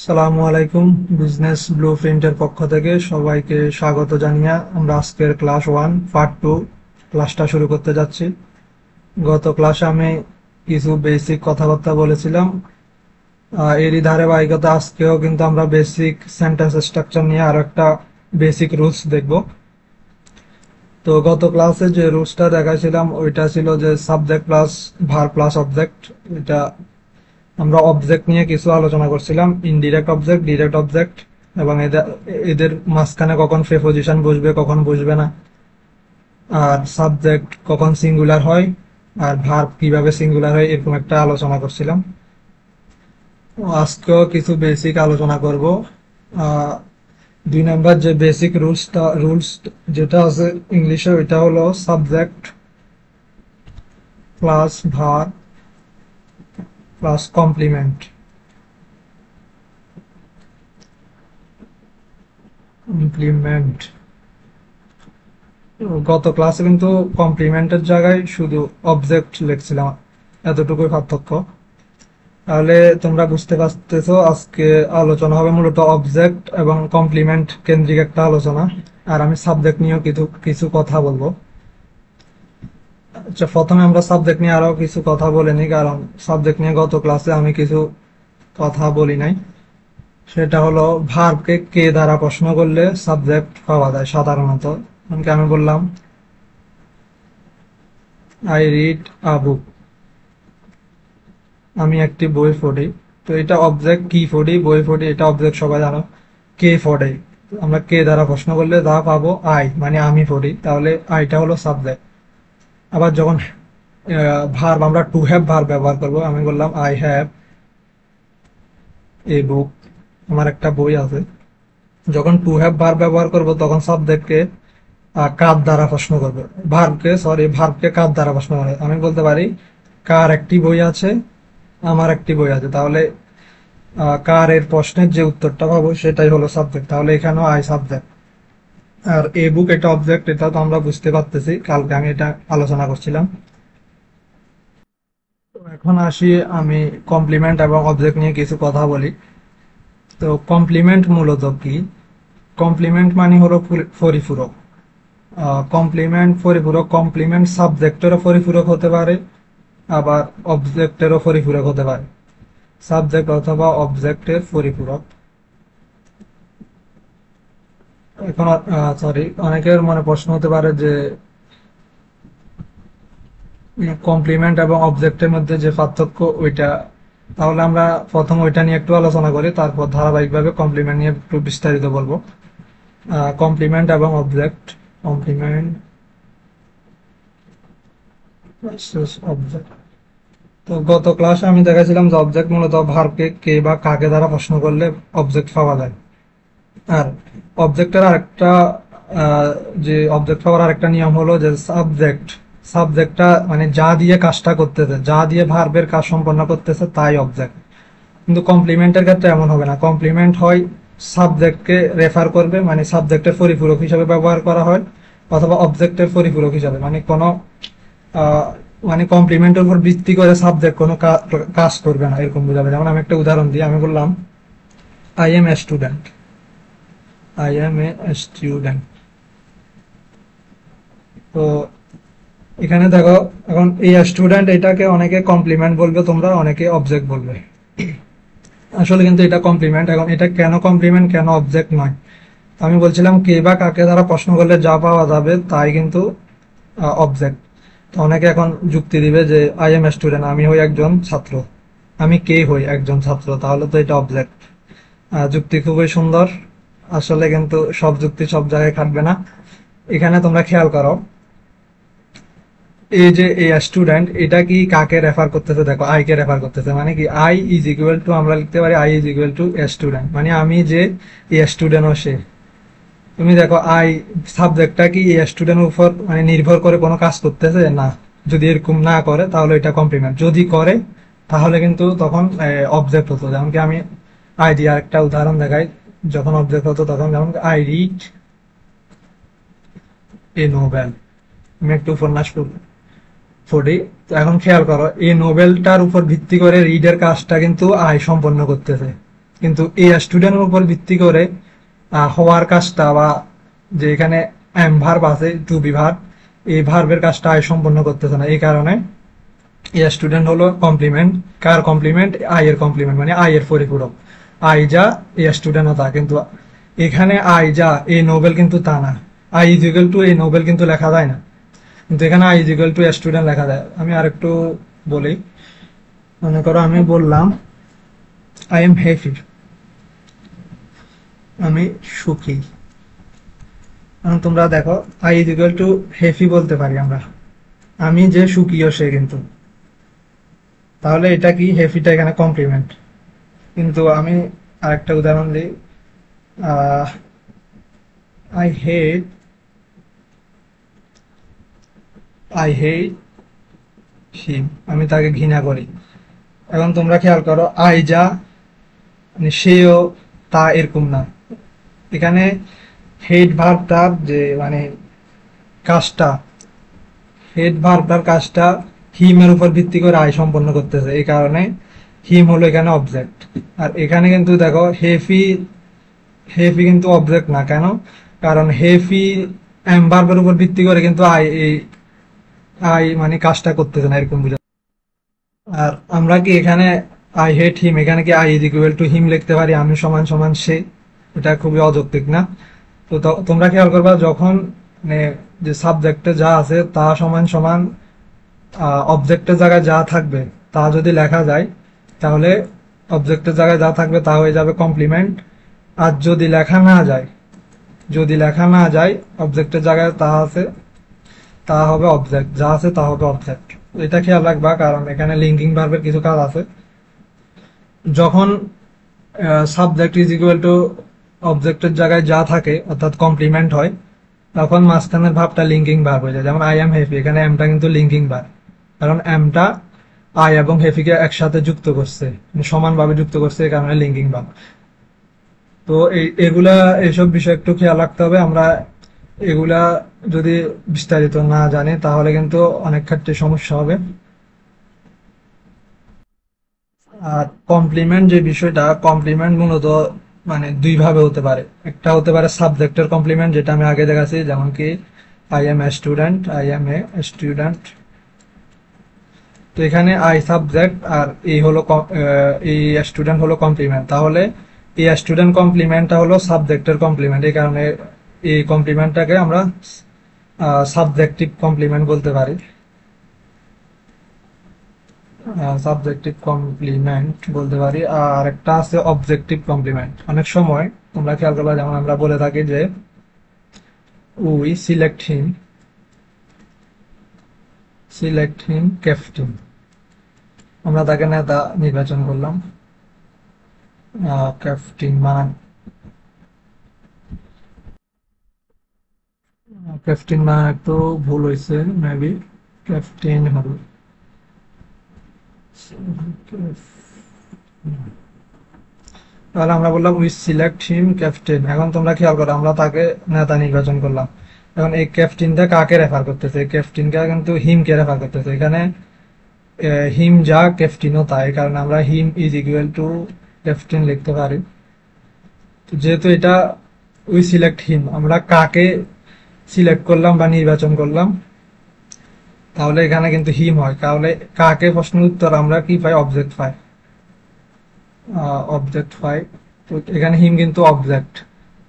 আসসালামু আলাইকুম। বিজনেস ব্লুপ্রিন্টের পক্ষ থেকে সবাইকে স্বাগত জানিয়ে আমরা আজকের ক্লাস 1 পার্ট 2 ক্লাসটা শুরু করতে যাচ্ছি। গত ক্লাসে আমি কিছু বেসিক কথাবার্তা বলেছিলাম, এরই ধারাবাহিকতা আজকেও কিন্তু আমরা বেসিক সেন্টেন্স স্ট্রাকচার নিয়ে আরো একটা বেসিক রুলস দেখব। তো গত ক্লাসে যে রুলসটা দেখাছিলাম ওইটা ছিল যে subject plus verb plus object. এটা আমরা অবজেক্ট নিয়ে কিছু আলোচনা করছিলাম, ইনডিরেক্ট অবজেক্ট, ডিরেক্ট অবজেক্ট, এবং এদের মাঝখানে কখন প্রিপজিশন বসবে কখন বসবে না, আর সাবজেক্ট কখন সিঙ্গুলার হয় আর ভার্ব কিভাবে সিঙ্গুলার হয়, এরকম একটা আলোচনা করছিলাম। আজকেও কিছু বেসিক আলোচনা করব। 2 নম্বর যে বেসিক রুলস যেটা আছে ইংলিশে, ওইটা হলো subject plus verb plus complement. Complement গত ক্লাসে কিন্তু কমপ্লিমেন্টের জায়গায় শুধু অবজেক্ট লিখছিলাম, এতটুকুই পার্থক্য। তাহলে তোমরা বুঝতে পারতেছো আজকে আলোচনা হবে মূলত অবজেক্ট এবং কমপ্লিমেন্ট কেন্দ্রিক একটা আলোচনা, আর আমি সাবজেক্ট নিয়েও কিছু কিছু কথা বলবো। আচ্ছা, প্রথমে আমরা সাবজেক্ট নিয়ে আরো কিছু কথা বলে নিই, কারণ সাবজেক্ট নিয়ে গত ক্লাসে আমি কিছু কথা বলি নাই। সেটা হলো ভার্বকে কে দ্বারা প্রশ্ন করলে সাবজেক্ট পাওয়া যায় সাধারণত। আমি বললাম আই রিড আ বুক, আমি একটি বই পড়ি। তো এটা অবজেক্ট, কি পড়ি, বই পড়ি, এটা অবজেক্ট সবাই জানো। কে পড়ে, আমরা কে দ্বারা প্রশ্ন করলে যা পাবো আই, মানে আমি পড়ি, তাহলে আইটা হলো সাবজেক্ট। আবার যখন ভার্ব, আমরা টু হ্যাভ ভার্ব ব্যবহার করব। আমি বললাম আই হ্যাভ এ বুক, আমার একটা বই আছে। যখন টু হ্যাভ ভার্ব ব্যবহার করব তখন সাবজেক্টকে কার দ্বারা প্রশ্ন করবে, ভার্বকে কার দ্বারা প্রশ্ন করবে। আমি বলতে পারি কার একটি বই আছে, আমার একটি বই আছে। তাহলে কার এর প্রশ্নের যে উত্তরটা পাবো সেটাই হলো সাবজেক্ট। তাহলে এখানেও আই সাবজেক্ট। আর এ বুক এটা অবজেক্ট, এটা তো আমরা বুঝতে পারতেছি, কালকে আমি এটা আলোচনা করছিলাম। তো এখন আসি আমি কমপ্লিমেন্ট এবং অবজেক্ট নিয়ে কিছু কথা বলি। তো কমপ্লিমেন্ট মূলত কি? কমপ্লিমেন্ট মানে হলো পরিপূরক। কমপ্লিমেন্ট সাবজেক্টেরও পরিপূরক হতে পারে, আবার অবজেক্টেরও পরিপূরক হতে পারে। সাবজেক্ট অথবা অবজেক্টের পরিপূরক। এখন অনেকের মনে প্রশ্ন হতে পারে যে কমপ্লিমেন্ট এবং অবজেক্টের মধ্যে যে পার্থক্য ওইটা, তাহলে আমরা প্রথম ওইটা নিয়ে একটু আলোচনা করি, তারপর ধারাবাহিকভাবে কমপ্লিমেন্ট নিয়ে একটু বিস্তারিত বলবো। কমপ্লিমেন্ট এবং অবজেক্ট, কমপ্লিমেন্ট অবজেক্ট। তো গত ক্লাসে আমি দেখাছিলাম যে অবজেক্ট মূলত ভার্বকে কে বা কাকে দ্বারা প্রশ্ন করলে অবজেক্ট পাওয়া যায়। আর অবজেক্টের আরেকটা যে অবজেক্ট পাওয়ার আরেকটা নিয়ম হলো যে সাবজেক্টটা মানে যা দিয়ে কাজটা করতেছে, যা দিয়ে ভার্বের কাজ সম্পন্ন করতেছে তাই অবজেক্ট। কিন্তু কমপ্লিমেন্টের ক্ষেত্রে এমন হবে না। কমপ্লিমেন্ট হয় সাবজেক্টকে রেফার করবে, মানে সাবজেক্টের পরিপূরক হিসাবে ব্যবহার করা হয়, অথবা অবজেক্টের পরিপূরক হিসাবে, মানে কোনো মানে কমপ্লিমেন্টের উপর ভিত্তি করে সাবজেক্ট কোনো কাজ করবে না, এরকম বোঝাবে। যেমন আমি একটা উদাহরণ দিই, আমি বললাম I M a student, I M a student. তো এখানে দেখো, এখন এই স্টুডেন্ট এটাকে অনেকে কমপ্লিমেন্ট বলবে, তোমরা অনেকে অবজেক্ট বলবে। আসলে কিন্তু এটা কমপ্লিমেন্ট। এখন এটা কেন কমপ্লিমেন্ট, কেন অবজেক্ট নয়? আমি বলছিলাম কে বা কাকে দ্বারা প্রশ্ন করলে যা পাওয়া যাবে তাই কিন্তু অবজেক্ট। তো অনেকে এখন যুক্তি দিবে যে আই এম স্টুডেন্ট, আমি হই একজন ছাত্র, আমি কে হই একজন ছাত্র, তাহলে তো এটা অবজেক্ট। যুক্তি খুবই সুন্দর, আসলে কিন্তু সব যুক্তি সব জায়গায় খাটবে না। এখানে তোমরা খেয়াল করো, এই যে এই স্টুডেন্ট, এটা কি কাকে রেফার করতেছে? দেখো আই কে রেফার করতেছে, মানে কি আই ইজ ইকুয়াল টু, আমরা লিখতে পারি I is equal to a student, মানে আমি যে এই স্টুডেন্ট ও সে। তুমি দেখো আই সাবজেক্টটা কি এই স্টুডেন্টের উপর মানে নির্ভর করে কোনো কাজ করতেছে না। যদি এরকম না করে তাহলে এটা কমপ্লিমেন্ট, যদি করে তাহলে কিন্তু তখন অবজেক্ট হতো। যেমন কি আমি আই দিয়ে একটা উদাহরণ দেখাই, যখন অবজেক্ট হতো তখন, যেমন আই রিড এ নোবেল, আমি একটু উপন্যাস পড়ি। তো এখন খেয়াল করো, এই নোবেলটার উপর ভিত্তি করে রিডের কাজটা কিন্তু আই সম্পন্ন করতেছে। কিন্তু এই স্টুডেন্টের উপর ভিত্তি করে হওয়ার কাজটা বা যে এখানে এম ভার্ব আছে টু বি ভার্ব, এই ভার্বের কাজটা আই সম্পন্ন করতেছে না। এই কারণে এই স্টুডেন্ট হলো কমপ্লিমেন্ট। কার কমপ্লিমেন্ট? আই এর কমপ্লিমেন্ট, মানে আই এর পরিপূরক। আই যা এই স্টুডেন্টও তা, কিন্তু এখানে আই যা এই নোবেল কিন্তু তা না। আই ইজ ইকুয়াল টু এই নোবেল কিন্তু লেখা যায় না, কিন্তু এখানে I is equal to student লেখা যায়। আমি আরেকটু বলি, মনে করো আমি বললাম আই এম হ্যাপি, আমি সুখী। এখন তোমরা দেখো I is equal to happy বলতে পারি আমরা, আমি যে সুখীও সে কিন্তু, তাহলে এটা কি? হ্যাপিটা এখানে কমপ্লিমেন্ট। কিন্তু আমি আরেকটা উদাহরণ দিই, আই হেট হিম, আমি তাকে ঘৃণা করি। এখন তোমরা খেয়াল করো, আই যা মানে সেও তা এরকম না। এখানে হেট ভার্বটার যে মানে কাজটা, হেড ভার্বটার কাজটা হিমের উপর ভিত্তি করে আই সম্পন্ন করতেছে, এই কারণে হিম হলো এখানে অবজেক্ট। আর এখানে কিন্তু দেখো হেফি কিন্তু অবজেক্ট না। কেন? কারণ হেফি এম ভার্বের উপর ভিত্তি করে কিন্তু আই মানে কাজটা করতেছে না, এরকম বুঝা। আর আমরা কি এখানে আই হেট হিম, এখানে কি I is equal to him লিখতে পারি? আমি সমান সমান সে? এটা খুবই অযৌক্তিক না? তো তোমরা খেয়াল করবা, যখন মানে যে সাবজেক্টে যা আছে তা সমান সমান অবজেক্টের জায়গায় যা থাকবে তা যদি লেখা যায়, তাহলে অবজেক্টের জায়গায় যা থাকবে তা হয়ে যাবে কমপ্লিমেন্ট। আর যদি লেখা না যায় অবজেক্টের জায়গায় তা আছে, তা হবে অবজেক্ট, যা আছে তা হবে অবজেক্ট। এটা খেয়াল রাখবা, কারণ এখানে লিঙ্কিং ভার্বের কিছু কাজ আছে। যখন সাবজেক্ট ইজ ইকুয়াল টু অবজেক্টের জায়গায় যা থাকে অর্থাৎ কমপ্লিমেন্ট হয়, তখন মাঝখানের ভাবটা লিঙ্কিং ভার্ব হয়ে যায়। যেমন আই এম হ্যাপি, এখানে এমটা কিন্তু লিঙ্কিং ভার্ব, কারণ এমটা আই এবং হ্যাপিকে একসাথে যুক্ত করছে, মানে সমানভাবে যুক্ত করছে, এই কারণে লিঙ্কিং ভার্ব। তো এইসব বিষয় একটু খেয়াল রাখতে হবে। আমরা এগুলা যদি বিস্তারিত না জানি তাহলে কিন্তু অনেক ক্ষেত্রে সমস্যা হবে। আর কমপ্লিমেন্ট যে বিষয়টা, কমপ্লিমেন্ট মূলত মানে দুই ভাবে হতে পারে। একটা হতে পারে সাবজেক্টের কমপ্লিমেন্ট, যেটা আমি আগে দেখাচ্ছি, যেমন কি আই এম এ স্টুডেন্ট, তো এখানে আই সাবজেক্ট আর এই স্টুডেন্ট হলো কমপ্লিমেন্ট। তাহলে এই স্টুডেন্ট কমপ্লিমেন্টটা হলো সাবজেক্টের কমপ্লিমেন্ট, এই কারণে এই কমপ্লিমেন্টটাকে আমরা সাবজেক্টিভ কমপ্লিমেন্ট বলতে পারি। আর একটা আছে অবজেক্টিভ কমপ্লিমেন্ট। অনেক সময় তোমরা খেয়াল করবে, যেমন আমরা বলে থাকি যে উই সিলেক্ট হিম ক্যাপ্টেন, আমরা তাকে নেতা নির্বাচন করলাম। ক্যাপ্টেন মানে একটু ভুল হয়েছে, মেবি ক্যাপ্টেন হবে। তাহলে আমরা বললাম উই সিলেক্ট হিম ক্যাপ্টেন। এখন তোমরা খেয়াল করো, আমরা তাকে নেতা নির্বাচন করলাম। এখন এই ক্যাপ্টেনটা কাকে রেফার করতেছে? ক্যাপ্টেনটা কিন্তু হিমকে রেফার করতেছে। এখানে হিম যা ক্যাপ্টেনও তাই, কারণ আমরা him is equal to captain লিখতে পারি। যেহেতু এটা উই সিলেক্ট হিম, আমরা কাকে সিলেক্ট করলাম বা নির্বাচন করলাম, তাহলে এখানে কিন্তু হিম হয়। তাহলে কাকে প্রশ্নের উত্তর আমরা কি পাই? অবজেক্ট পাই। তো এখানে হিম কিন্তু অবজেক্ট,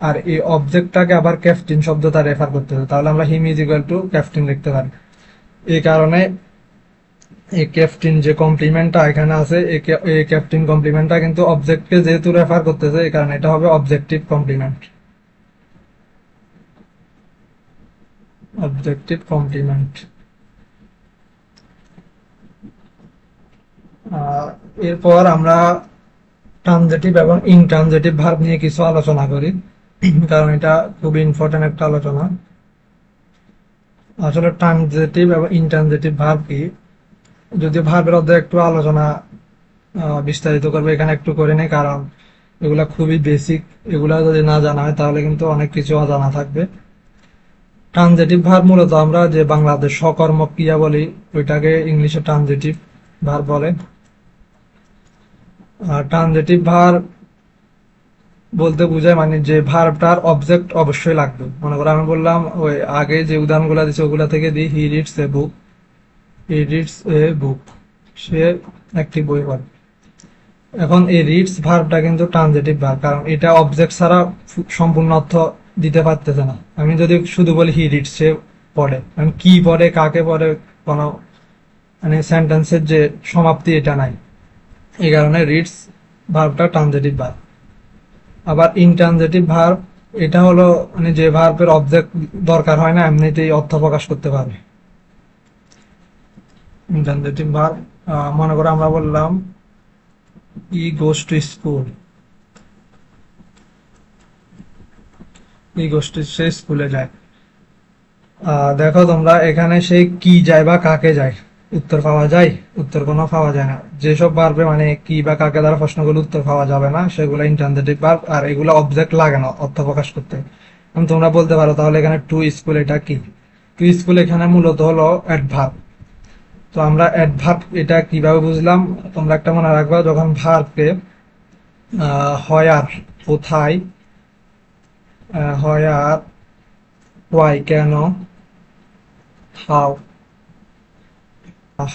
আর এই অবজেক্টটাকে আবার ক্যাপ্টেন শব্দটা রেফার করতে হবে, তাহলে আমরা him is equal to captain লিখতে পারি। এই কারণে এই ক্যাপ্টেন যে কমপ্লিমেন্টটা এখানে আছে, এই ক্যাপ্টেন কমপ্লিমেন্টটা কিন্তু অবজেক্টকে যেহেতু রেফার করতেছে, এই কারণে এটা হবে অবজেক্টিভ কমপ্লিমেন্ট। এরপর আমরা ট্রানজিটিভ এবং ইনট্রানজিটিভ ভার্ব নিয়ে কিছু আলোচনা করি, কারণ এটা খুবই ইম্পর্টেন্ট একটা আলোচনা। আসলে ট্রানজিটিভ এবং ইনট্রানজিটিভ ভার্ব কি, যদি ভার্বের মধ্যে একটু আলোচনা বিস্তারিত করবে, এখানে একটু করে নেই, কারণ এগুলা খুবই বেসিক। এগুলা যদি না জানা হয় তাহলে কিন্তু অনেক কিছু অজানা থাকবে। ট্রানজিটিভ ভার্ব মূলত আমরা যে বাংলাদেশ সকর্মক ক্রিয়া বলি, ওইটাকে ইংলিশে ট্রানজিটিভ ভার্ব বলে। ট্রানজিটিভ ভার্ব বলতে বোঝায় মানে যে ভার্বটার অবজেক্ট অবশ্যই লাগবে। মনে করো আমি বললাম ওই আগে যে উদাহরণগুলো দিচ্ছে ওগুলা থেকে দিই, he reads a book, he reads a বুক, সে একটি বই পড়ে। এখন এই রিডস ভার্বটা কিন্তু ট্রানজিটিভ ভার্ব, কারণ এটা অবজেক্ট ছাড়া সম্পূর্ণ অর্থ দিতে পারতেছে না। আমি যদি শুধু বলি হি রিডস, সে পড়ে, আমি কি পড়ে কাকে পড়ে কোনো মানে সেন্টেন্সের যে সমাপ্তি এটা নাই, এই কারণে রিডস ভার্বটা ট্রানজিটিভ ভার্ব। আবার ইনট্রানজিটিভ ভার্ব এটা হলো মানে যে ভার্বের অবজেক্ট দরকার হয় না, এমনিতেই অর্থ প্রকাশ করতে পারে। ইনট্রানজিটিভ ভার্ব মনে করো আমরা বললাম he goes to school, he goes to, সে স্কুলে যায়। দেখো তোমরা এখানে সে কি যায় বা কাকে যায় উত্তর পাওয়া যায়? উত্তর কোনো পাওয়া যায় না। যেসব ভার্বে মানে কি বা কাকে দ্বারা প্রশ্নগুলো উত্তর পাওয়া যাবে না সেগুলো ইনট্রানজিটিভ ভার্ব, আর এগুলো অবজেক্ট লাগে না অর্থ প্রকাশ করতে। এখন তোমরা বলতে পারো তাহলে এখানে টু স্কুল এটা কি? টু স্কুল এখানে মূলত হলো অ্যাডভার্ব। তো আমরা অ্যাডভার্ব এটা কিভাবে বুঝলাম? তোমরা একটা মনে রাখবা, যখন ভার্বকে হয় আর কোথায়, হয় আর ওয়াই কেন, হাউ,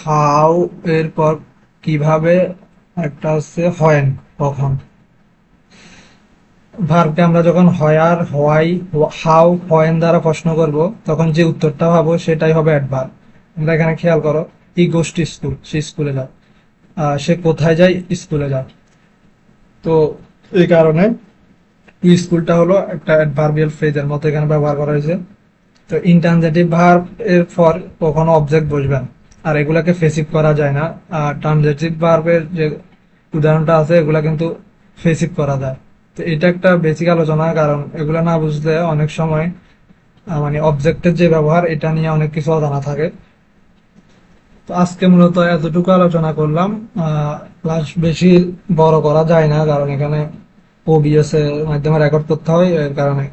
হাউ এরপর কিভাবে, একটা হচ্ছে হোয়েন কখন। ভার্বকে আমরা যখন হয়ার, হোয়াই, হাউ, হোয়েন দ্বারা প্রশ্ন করব তখন যে উত্তরটা পাবো সেটাই হবে অ্যাডভার্ব। আমরা এখানে খেয়াল করো, ই গোস টু স্কুল, সে স্কুলে যায়। সে কোথায় যায়? স্কুলে যায়। তো এই কারণে টু স্কুলটা হলো একটা অ্যাডভার্বিয়াল ফ্রেজের মতো এখানে ব্যবহার করা হয়েছে। তো ইনট্রানজিটিভ ভার্ব এর পর কখনো অবজেক্ট বসবে না, আর এগুলাকে ফেসিভ করা যায় না। আর ট্রানজিটিভ ভার্বের যে উদাহরণটা আছে এগুলা কিন্তু ফেসিভ করা যায়। তো এটা একটা বেসিক আলোচনা, কারণ এগুলা না বুঝলে অনেক সময় মানে অবজেক্টের যে ব্যবহার এটা নিয়ে অনেক কিছু অজানা থাকে। তো আজকে মূলত এতটুকু আলোচনা করলাম। ক্লাস বেশি বড় করা যায় না, কারণ এখানে ওবিএস এর মাধ্যমে রেকর্ড করতে হয়, এর কারণে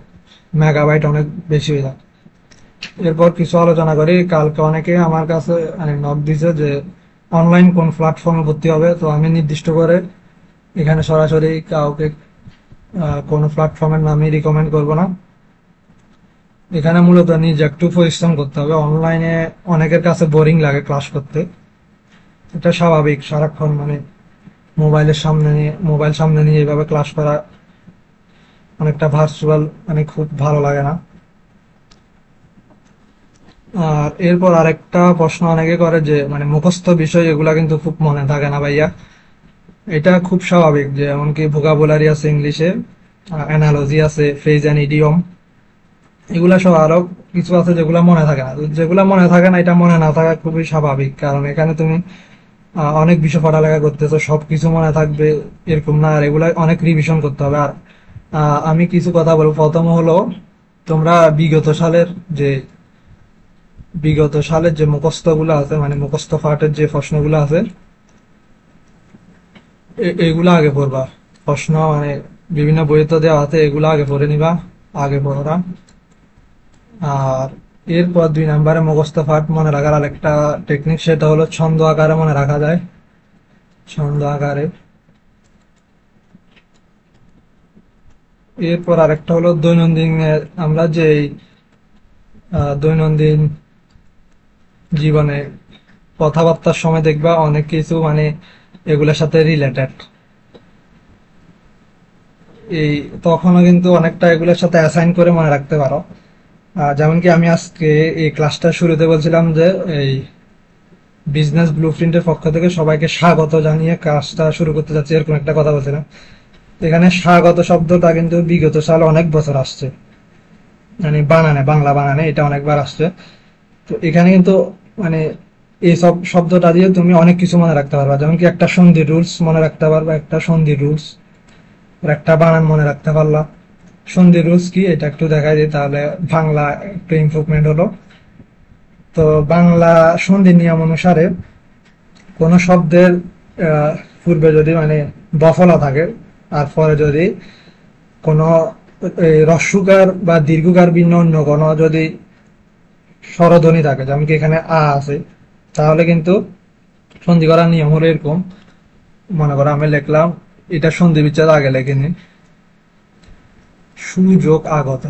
মেগাবাইট অনেক বেশি হয়ে যায়। এরপর কিছু আলোচনা করি। কালকে অনেকে আমার কাছে মানে নক দিছে যে অনলাইন কোন প্ল্যাটফর্মে ভর্তি হবে, তো আমি নির্দিষ্ট করে এখানে সরাসরি কাউকে কোনো প্ল্যাটফর্মের নামই রিকমেন্ড করব না। এখানে মূলত নিজে একটু পরিশ্রম করতে হবে। অনলাইনে অনেকের কাছে বোরিং লাগে ক্লাস করতে, এটা স্বাভাবিক। সারাক্ষণ মানে মোবাইল সামনে নিয়ে এইভাবে ক্লাস করা অনেকটা ভার্চুয়াল মানে খুব ভালো লাগে না। আর এরপর আরেকটা প্রশ্ন অনেকে করে যে মানে মুখস্থ বিষয় এগুলা কিন্তু খুব মনে থাকে না ভাইয়া। এটা খুব স্বাভাবিক, যে এমনকি ভোকাবুলারি আছে ইংলিশে, অ্যানালজি আছে, ফ্রেজ এন্ড ইডিয়ম, এগুলা সহ আরো কিছু আছে যেগুলা মনে থাকে না। যেগুলা মনে থাকে না এটা মনে না থাকা খুবই স্বাভাবিক, কারণ এখানে তুমি অনেক বিষয় পড়ালেখা করতেছো, সবকিছু মনে থাকবে এরকম না। আর এগুলা অনেক রিভিশন করতে হবে। আর আমি কিছু কথা বলবো। প্রথম হলো, তোমরা বিগত সালের যে মুখস্থ গুলো আছে মানে মুখস্থ পাঠের যে প্রশ্নগুলো আছে এগুলো আগে পড়বা। প্রশ্ন মানে বিভিন্ন বইতে দেওয়া আছে, এগুলো আগে পড়ে নিবা, আগে পড়া। আর এরপর 2 নম্বরে মুখস্থ পাঠ মনে রাখার আরেকটা টেকনিক, সেটা হলো ছন্দ আকারে মনে রাখা যায়, ছন্দ আকারে। এরপর আরেকটা হলো দৈনন্দিন আমরা যে দৈনন্দিন জীবনে কথাবার্তার সময় দেখবা অনেক কিছু মানে এগুলোর সাথে রিলেটেড, এই তখনও কিন্তু অনেকটা এগুলোর সাথে অ্যাসাইন করে মনে রাখতে পারো। যেমন কি আমি আজকে এই ক্লাসটা শুরুতে বলছিলাম যে এই বিজনেস ব্লুপ্রিন্টের পক্ষ থেকে সবাইকে স্বাগত জানিয়ে কাজটা শুরু করতে যাচ্ছি, এরকম একটা কথা বলছিলাম। এখানে স্বাগত শব্দটা কিন্তু বিগত সালে অনেক বছর আসছে, মানে বাংলা বানানে এটা অনেকবার আসছে। তো এখানে কিন্তু মানে এই সব শব্দটা দিয়ে তুমি অনেক কিছু মনে রাখতে পারবা। যেমন কি একটা সন্ধি রুলস মনে রাখতে পারবা, একটা সন্ধি রুলস, একটা বানান মনে রাখতে পারলা। সন্ধি রুলস কি এটা একটু দেখাই দিই, তাহলে বাংলা একটু ইমপ্রুভমেন্ট হলো। তো বাংলা সন্ধি নিয়ম অনুসারে কোন শব্দের পূর্বে যদি মানে বফলা থাকে আর পরে যদি কোন হ্রস্বকার বা দীর্ঘকার ভিন্ন অন্য কোন যদি স্বরধ্বনি থাকে, যেমন কি এখানে আ আছে, তাহলে কিন্তু সন্ধি করার নিয়ম হলো এরকম। মনে করো আমি লিখলাম, এটা সন্ধি বিচ্ছেদ আগে লেখিনি, সুযোগ আগত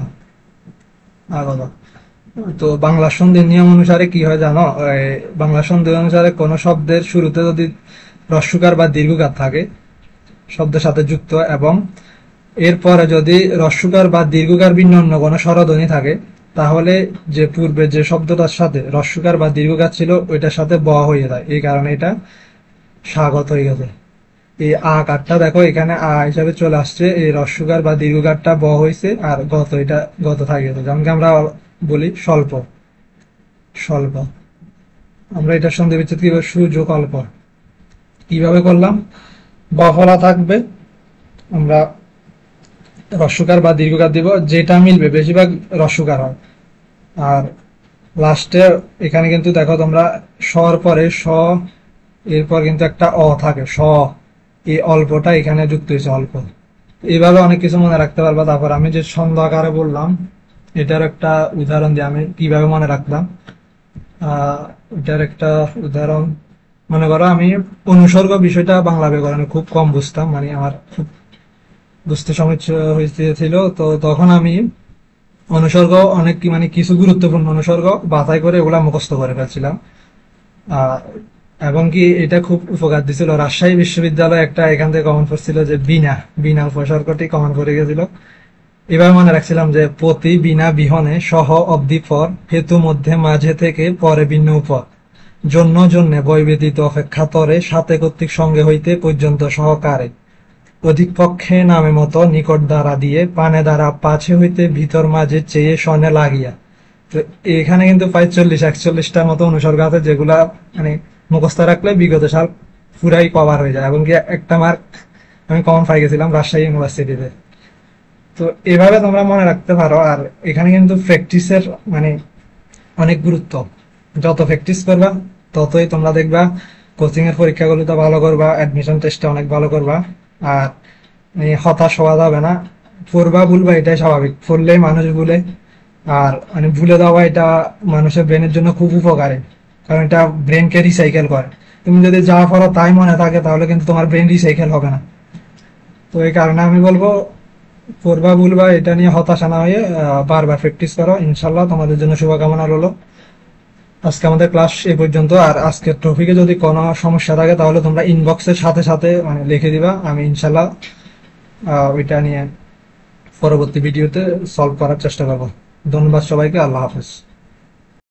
আগত। তো বাংলা সন্ধির নিয়ম অনুসারে কি হয় জানো, বাংলা সন্ধি অনুসারে কোন শব্দের শুরুতে যদি হ্রস্বকার বা দীর্ঘকার থাকে শব্দের সাথে যুক্ত, এবং এরপরে যদি হ্রস্বকার বা দীর্ঘকার ভিন্ন অন্য কোনো স্বরধ্বনি থাকে, তাহলে যে পূর্বে যে শব্দটার সাথে হ্রস্বকার বা দীর্ঘকার ছিল ওইটার সাথে ব হয়ে যায়, এই কারণে এটা স্বাগত হয়ে গেছে। এই আ কারটা দেখো এখানে আ হিসাবে চলে আসছে, এই হ্রস্বকার বা দীর্ঘকারটা ব হয়েছে, আর গত এটা গত থাকে গেছে। যেমন আমরা বলি স্বল্প, স্বল্প। আমরা এটার সন্ধি বিচ্ছেদ কিভাবে, সুযোগ অল্প কিভাবে করলাম, বফলা থাকবে, আমরা হ্রস্বকার বা দীর্ঘকার দিব, যেটা মিলবে বেশিরভাগ হ্রস্বকার হয়। আর লাস্টে এখানে কিন্তু দেখো তোমরা স্বর পরে স, এরপর কিন্তু একটা অ থাকে স, এই অল্পটা এখানে যুক্ত হয়েছে, অল্প। এইভাবে অনেক কিছু মনে রাখতে পারবা। তারপর আমি যে ছন্দ আকারে বললাম এটার একটা উদাহরণ দিয়ে আমি কিভাবে মনে রাখলাম। এটার একটা উদাহরণ, মনে করো আমি অনুসর্গ বিষয়টা বাংলা ব্যাকরণে খুব কম বুঝতাম, মানে আমার খুব বুঝতে সমস্যা হয়েছিল। তো তখন আমি অনুসর্গ অনেক মানে কিছু গুরুত্বপূর্ণ অনুসর্গ বাছাই করে ওগুলা মুখস্থ করে ফেলছিলাম। আহ, এবং কি এটা খুব উপকার দিছিল। রাজশাহী বিশ্ববিদ্যালয়ে একটা এখান থেকে কমন পড়ছিল যে বিনা, বিনা উপসর্গটি কমন পড়ে গেছিল। এবার মনে রাখছিলাম যে প্রতি, বিনা, বিহনে, সহ, অবধি, পর, হেতু, মধ্যে, মাঝে, থেকে, পরে, ভিন্ন, উপর, জন্য, জন্যে, বই ব্যতীত, অপেক্ষা, তরে, সাথে, কর্তৃক, সঙ্গে হইতে, পর্যন্ত, সহকারে, অধিক পক্ষে, নামে মতো, নিকট দ্বারা দিয়ে, পানে দ্বারা, পাছে হইতে, ভিতর, মাঝে, চেয়ে, সনে লাগিয়া। তো এখানে কিন্তু প্রায় 40-41টার মতো অনুসর্গ আছে, যেগুলা মানে মুখস্থ রাখলে বিগত সাল পুরাই কভার হয়ে যায়। এবং কি একটা মার্ক আমি কমন পাই গেছিলাম রাজশাহী ইউনিভার্সিটিতে। তো এভাবে তোমরা মনে রাখতে পারো। আর এখানে কিন্তু প্র্যাকটিসের মানে অনেক গুরুত্ব। যত প্র্যাকটিস করবা ততই তোমরা দেখবা কোচিং এর পরীক্ষাগুলোতে ভালো করবা, অ্যাডমিশন টেস্টে অনেক ভালো করবা। আর হতাশ হওয়া যাবে না। পড়বা ভুলবা এটাই স্বাভাবিক, পড়লেই মানুষ ভুলে। আর মানে ভুলে দেওয়া এটা মানুষের ব্রেনের জন্য খুব উপকারী, কারণ এটা ব্রেনকে রিসাইকেল করে। তুমি যদি যা পড়ো তাই মনে থাকে তাহলে কিন্তু তোমার ব্রেন রিসাইকেল হবে না। তো এই কারণে আমি বলবো পড়বা ভুলবা এটা নিয়ে হতাশা না হয়ে বারবার প্র্যাকটিস করো। ইনশাল্লাহ তোমাদের জন্য শুভকামনা রইলো। আজকে আমাদের ক্লাস এ পর্যন্ত। আর আজকের টপিকে যদি কোনো সমস্যা থাকে তাহলে তোমরা ইনবক্সের সাথে সাথে মানে লিখে দিবা, আমি ইনশাল্লাহ ওইটা নিয়ে পরবর্তী ভিডিওতে সলভ করার চেষ্টা করবো। ধন্যবাদ সবাইকে, আল্লাহ হাফেজ।